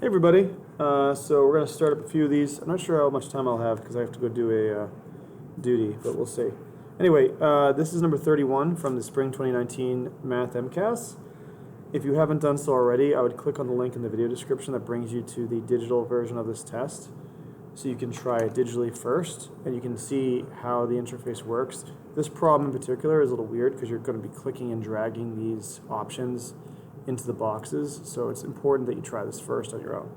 Hey everybody, so we're going to start up a few of these. I'm not sure how much time I'll have because I have to go do a duty, but we'll see. Anyway, this is number 31 from the Spring 2019 Math MCAS. If you haven't done so already, I would click on the link in the video description that brings you to the digital version of this test. So you can try it digitally first, and you can see how the interface works. This problem in particular is a little weird because you're going to be clicking and dragging these options into the boxes, so it's important that you try this first on your own.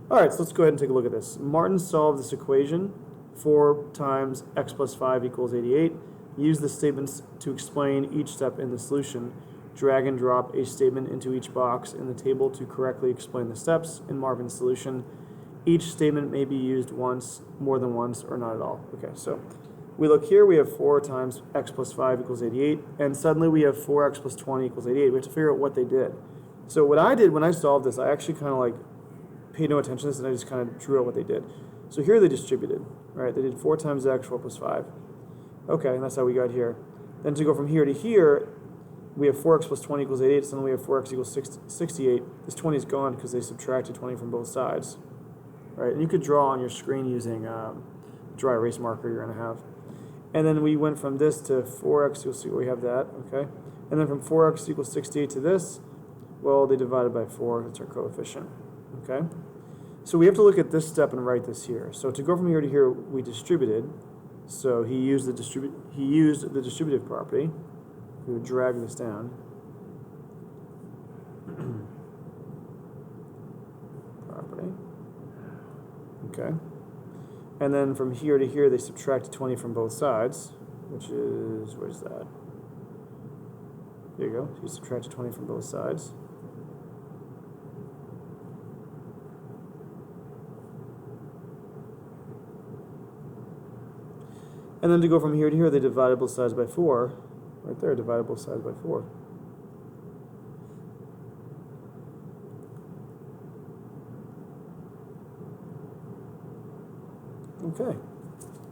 All right, so let's go ahead and take a look at this. Martin solved this equation, 4 times x plus 5 equals 88. Use the statements to explain each step in the solution. Drag and drop a statement into each box in the table to correctly explain the steps in Marvin's solution. Each statement may be used once, more than once, or not at all. Okay, so we look here, we have 4 times x plus 5 equals 88, and suddenly we have 4x plus 20 equals 88. We have to figure out what they did. So what I did when I solved this, I actually kind of like paid no attention to this, and I just kind of drew out what they did. So here they distributed, right? They did 4 times x, 4 plus 5. Okay, and that's how we got here. Then to go from here to here, we have 4x plus 20 equals 88, so then we have 4x equals 68. This 20 is gone because they subtracted 20 from both sides, right? And you could draw on your screen using dry erase marker you're going to have. And then we went from this to 4x, you'll see we have that, okay? And then from 4x equals 68 to this, well, they divided by 4, that's our coefficient, okay? So we have to look at this step and write this here. So to go from here to here, we distributed. So he used the distributive property. We would drag this down. Property, okay? And then from here to here, they subtracted 20 from both sides, which is, where's that? There you go. So you subtracted 20 from both sides. And then to go from here to here, they divided both sides by 4. Right there, divided both sides by 4. Okay,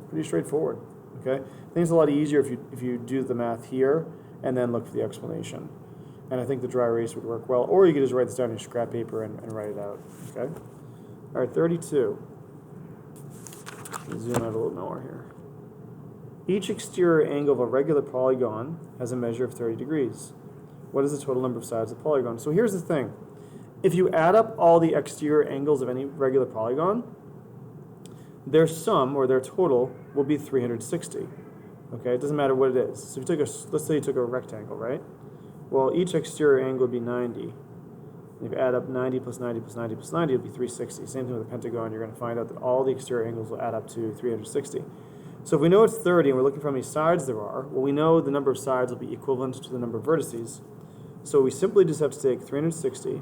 pretty straightforward. Okay, I think it's a lot easier if you do the math here and then look for the explanation. And I think the dry erase would work well, or you could just write this down on your scrap paper and write it out. Okay. All right, 32. Zoom out a little more here. Each exterior angle of a regular polygon has a measure of 30 degrees. What is the total number of sides of the polygon? So here's the thing. If you add up all the exterior angles of any regular polygon, their sum, or their total, will be 360. Okay, it doesn't matter what it is. So if you took let's say you took a rectangle, right? Well, each exterior angle would be 90. If you add up 90 plus 90 plus 90 plus 90, it'll be 360. Same thing with a pentagon. You're going to find out that all the exterior angles will add up to 360. So if we know it's 30 and we're looking for how many sides there are, well, we know the number of sides will be equivalent to the number of vertices. So we simply just have to take 360,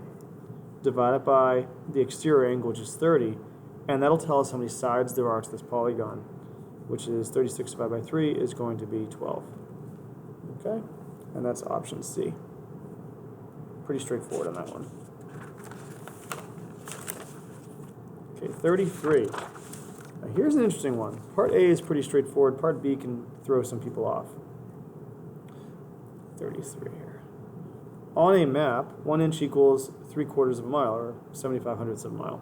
divide it by the exterior angle, which is 30, and that'll tell us how many sides there are to this polygon, which is 36 divided by 3 is going to be 12. Okay? And that's option C. Pretty straightforward on that one. Okay, 33. Now here's an interesting one. Part A is pretty straightforward. Part B can throw some people off. 33 here. On a map, 1 inch equals 3/4 of a mile, or 75/100ths of a mile.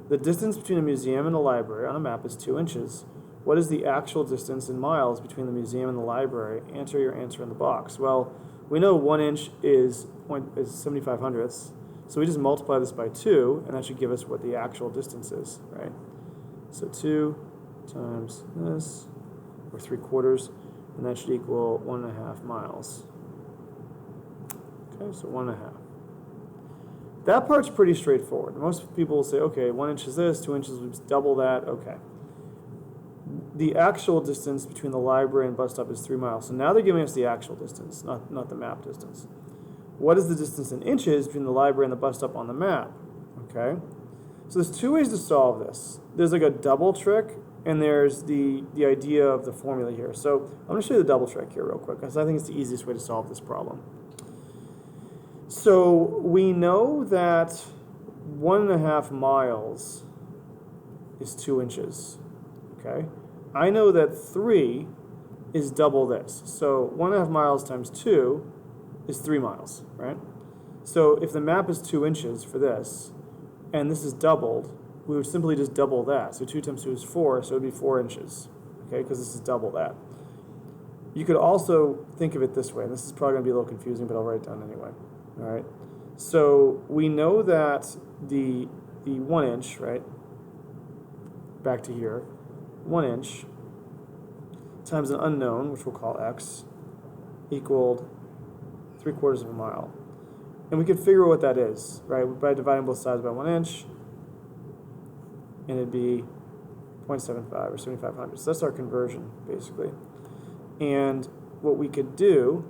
The distance between a museum and a library on a map is 2 inches. What is the actual distance in miles between the museum and the library? Enter your answer in the box. Well, we know 1 inch is 75/100ths, so we just multiply this by 2, and that should give us what the actual distance is, right? So 2 times this, or 3/4, and that should equal 1.5 miles. Okay, so 1.5. That part's pretty straightforward. Most people will say, okay, 1 inch is this, 2 inches is double that, okay. The actual distance between the library and bus stop is 3 miles. So now they're giving us the actual distance, not the map distance. What is the distance in inches between the library and the bus stop on the map? Okay. So there's 2 ways to solve this. There's like a double trick, and there's the idea of the formula here. So I'm going to show you the double trick here real quick, because I think it's the easiest way to solve this problem. So we know that 1.5 miles is 2 inches, okay? I know that 3 is double this. So 1.5 miles times 2 is 3 miles, right? So if the map is 2 inches for this, and this is doubled, we would simply just double that. So 2 times 2 is 4, so it would be 4 inches, okay, because this is double that. You could also think of it this way, and this is probably going to be a little confusing, but I'll write it down anyway. All right. So we know that the 1 inch, right, back to here, 1 inch times an unknown, which we'll call x, equaled 3/4 of a mile. And we can figure out what that is, right, by dividing both sides by 1 inch, and it'd be 0.75 or 7,500. So that's our conversion, basically. And what we could do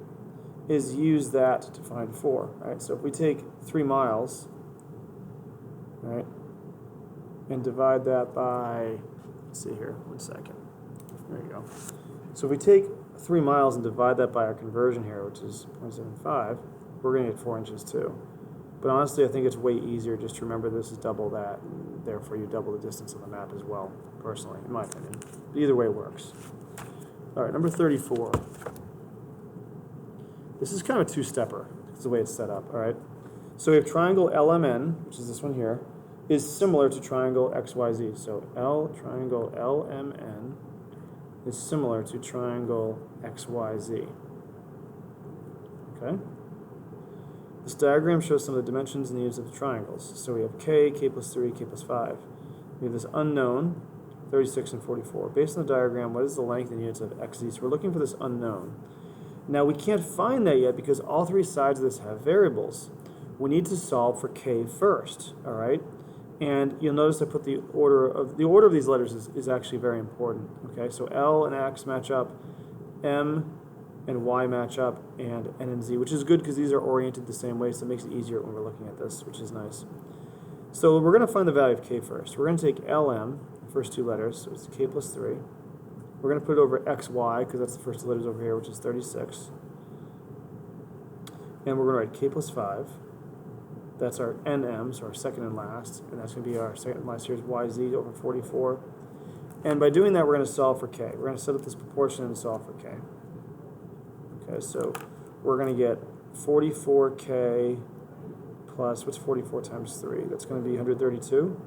is use that to find 4, right? So if we take 3 miles, right, and divide that by, let's see here, 1 second. There you go. So if we take 3 miles and divide that by our conversion here, which is 0.75, we're going to get 4 inches too. But honestly, I think it's way easier just to remember this is double that, and therefore you double the distance on the map as well, personally, in my opinion. But either way it works. All right, number 34. This is kind of a two-stepper. It's the way it's set up, all right? So we have triangle LMN, which is this one here, is similar to triangle XYZ. So triangle LMN is similar to triangle XYZ. Okay? This diagram shows some of the dimensions and the units of the triangles. So we have k plus 3, k plus 5. We have this unknown, 36 and 44. Based on the diagram, what is the length and units of xz? So we're looking for this unknown. Now we can't find that yet because all 3 sides of this have variables. We need to solve for k first, all right? And you'll notice I put the order of these letters is actually very important. Okay, so L and X match up, M and Y match up, and N and Z, which is good because these are oriented the same way, so it makes it easier when we're looking at this, which is nice. So we're going to find the value of k first. We're going to take LM, the first 2 letters, so it's k plus 3. We're going to put it over XY because that's the first 2 letters over here, which is 36. And we're going to write k plus 5. That's our NM, so our second and last, and that's going to be our second and last here is YZ over 44. And by doing that, we're going to solve for k. We're going to set up this proportion and solve for k. Okay, so we're going to get 44k plus, what's 44 times 3? That's going to be 132.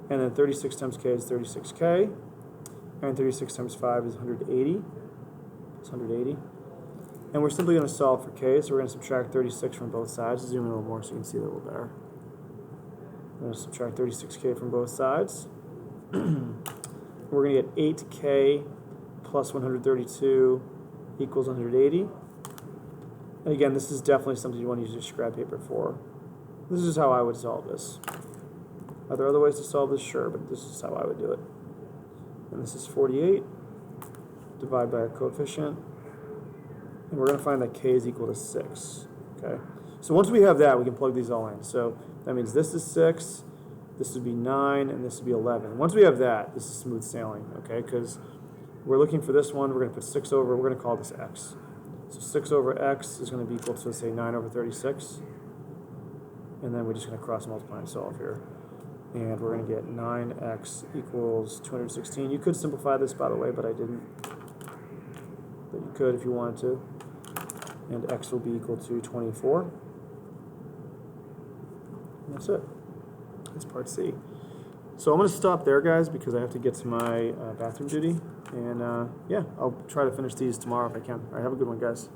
And then 36 times k is 36k. And 36 times 5 is 180. It's 180. And we're simply going to solve for k, so we're going to subtract 36 from both sides. Zoom in a little more so you can see that a little better. We're going to subtract 36k from both sides. We're going to get 8k plus 132 equals 180. And again, this is definitely something you want to use your scrap paper for. This is how I would solve this. Are there other ways to solve this? Sure, but this is how I would do it. And this is 48. Divide by our coefficient. And we're going to find that k is equal to 6. Okay. So once we have that, we can plug these all in. So that means this is 6, this would be 9, and this would be 11. Once we have that, this is smooth sailing, okay? Because we're looking for this one, we're going to put 6 over, we're going to call this x. So 6 over x is going to be equal to, say, 9 over 36. And then we're just going to cross multiply and solve here. And we're going to get 9x equals 216. You could simplify this, by the way, but I didn't. But you could if you wanted to. And x will be equal to 24. And that's it. That's part C. So I'm going to stop there, guys, because I have to get to my bathroom duty. And yeah, I'll try to finish these tomorrow if I can. All right, have a good one, guys.